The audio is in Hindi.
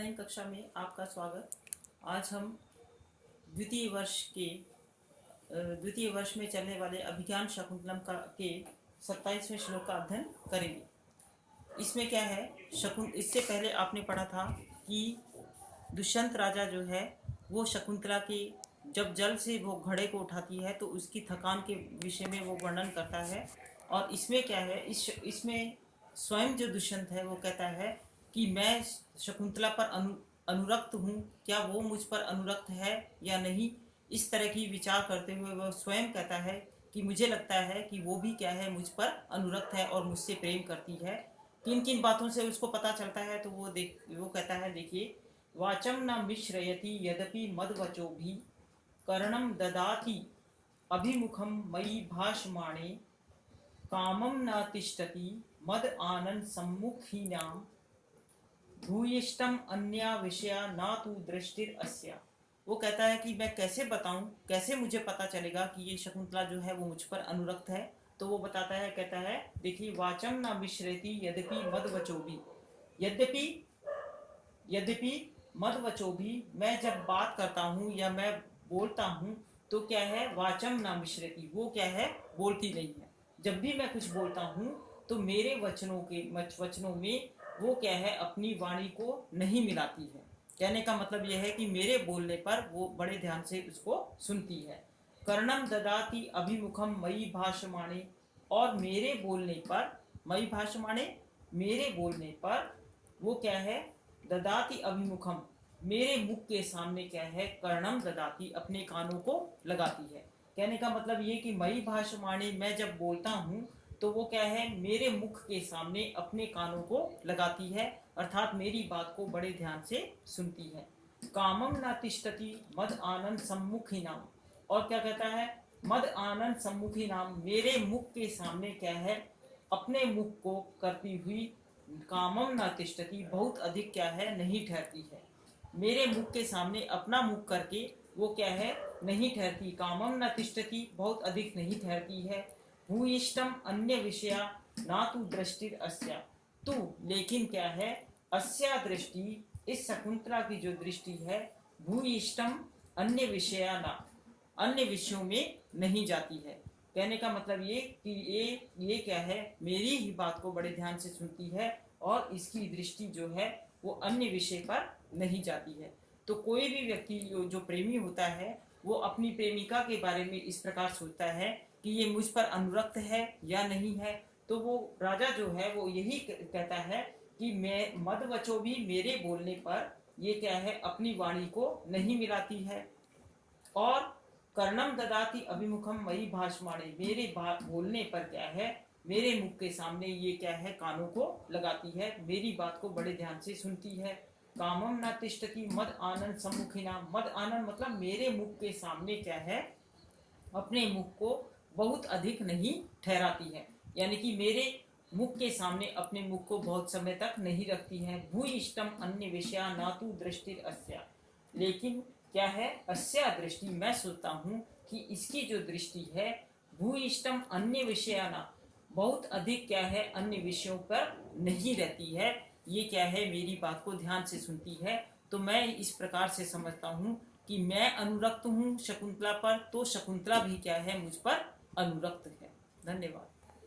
ऑनलाइन कक्षा में आपका स्वागत। आज हम द्वितीय वर्ष के द्वितीय वर्ष में चलने वाले अभिज्ञान शकुंतलम का के 27वें श्लोक का अध्ययन करेंगे। इसमें क्या है, इससे पहले आपने पढ़ा था कि दुष्यंत राजा जो है वो शकुंतला के जब जल से वो घड़े को उठाती है तो उसकी थकान के विषय में वो वर्णन करता है। और इसमें क्या है, इसमें स्वयं जो दुष्यंत है वो कहता है कि मैं शकुंतला पर अनुरक्त हूँ, क्या वो मुझ पर अनुरक्त है या नहीं। इस तरह की विचार करते हुए वह स्वयं कहता है कि मुझे लगता है कि वो भी क्या है, मुझ पर अनुरक्त है और मुझसे प्रेम करती है। किन किन बातों से उसको पता चलता है तो वो कहता है, देखिए, वाचम न मिश्रयति यद्यपि मदवचो भी कर्णम ददाति अभिमुखम मयि भाषमाणे कामम न तिष्ठति मद आनंद सम्मुखीनाम भूयिष्टम अन्या विषया ना तू दृष्टिर अस्या। वो कहता है कि मैं कैसे बताऊं, कैसे मुझे पता चलेगा कि ये शकुंतला जो है वो मुझ पर अनुरक्त है। तो वो बताता है, कहता है, देखिए, वाचम ना मिश्रेति यद्यपि मदवचो भी, यद्यपि यद्यपि मदवचो भी, मैं जब बात करता हूँ या मैं बोलता हूँ तो क्या है, वाचम ना मिश्रेति, वो क्या है, बोलती नहीं है। जब भी मैं कुछ बोलता हूँ तो मेरे वचनों में वो क्या है, अपनी वाणी को नहीं मिलाती है। कहने का मतलब यह है कि मेरे बोलने पर वो बड़े ध्यान से उसको सुनती है। कर्णम ददाति अभिमुखम मयि भाषमाणे, और मेरे बोलने पर, मयि भाषमाणे, मेरे बोलने पर वो क्या है, ददाति अभिमुखम, मेरे मुख के सामने क्या है, कर्णम ददाति, अपने कानों को लगाती है। कहने का मतलब ये कि मयि भाषमाणे, मैं जब बोलता हूँ तो वो क्या है, मेरे मुख के सामने अपने कानों को लगाती है, अर्थात मेरी बात को बड़े ध्यान से सुनती है। कामम न तिष्ठति मद आनंद सम्मुखी नाम, और क्या कहता है, मद आनंद सम्मुखी नाम, मेरे मुख के सामने क्या है, अपने मुख को करती हुई, कामम न तिष्ठति, बहुत अधिक क्या है, नहीं ठहरती है। मेरे मुख के सामने अपना मुख करके वो क्या है, नहीं ठहरती। कामम न तिष्ठति, बहुत अधिक नहीं ठहरती है। भूयिष्टम अन्य विषया ना तू दृष्टि अस्या, तू लेकिन क्या है, अस्या दृष्टि, इस शकुंतला की जो दृष्टि है, भूयिष्टम अन्य विषया ना, अन्य विषयों में नहीं जाती है। कहने का मतलब ये कि ये क्या है, मेरी ही बात को बड़े ध्यान से सुनती है और इसकी दृष्टि जो है वो अन्य विषय पर नहीं जाती है। तो कोई भी व्यक्ति जो प्रेमी होता है वो अपनी प्रेमिका के बारे में इस प्रकार सोचता है कि ये मुझ पर अनुरक्त है या नहीं है। तो वो राजा जो है वो यही कहता है कि मैं मदवचो भी, मेरे बोलने पर ये क्या है, अपनी वाणी को नहीं मिलाती है। और कर्णम ददाति अभिमुखम मयि भाषमाणे, मेरे बोलने पर क्या है, मेरे मुख के सामने ये क्या है, कानों को लगाती है, मेरी बात को बड़े ध्यान से सुनती है। कामम न तिष्ठति मद आनंद सम्मुखिना, मद आनंद मतलब मेरे मुख के सामने क्या है, अपने मुख को बहुत अधिक नहीं ठहराती है, यानी कि मेरे मुख के सामने अपने मुख को बहुत समय तक नहीं रखती है। भूयिष्टम अन्य विषया ना तू दृष्टि अस्या, लेकिन क्या है, अस्या दृष्टि, मैं सोचता हूँ कि इसकी जो दृष्टि है, भूयिष्टम अन्य विषया ना, बहुत अधिक क्या है, अन्य विषयों पर नहीं रहती है। ये क्या है, मेरी बात को ध्यान से सुनती है। तो मैं इस प्रकार से समझता हूँ कि मैं अनुरक्त हूँ शकुंतला पर, तो शकुंतला भी क्या है, मुझ पर अनुरक्त है। धन्यवाद।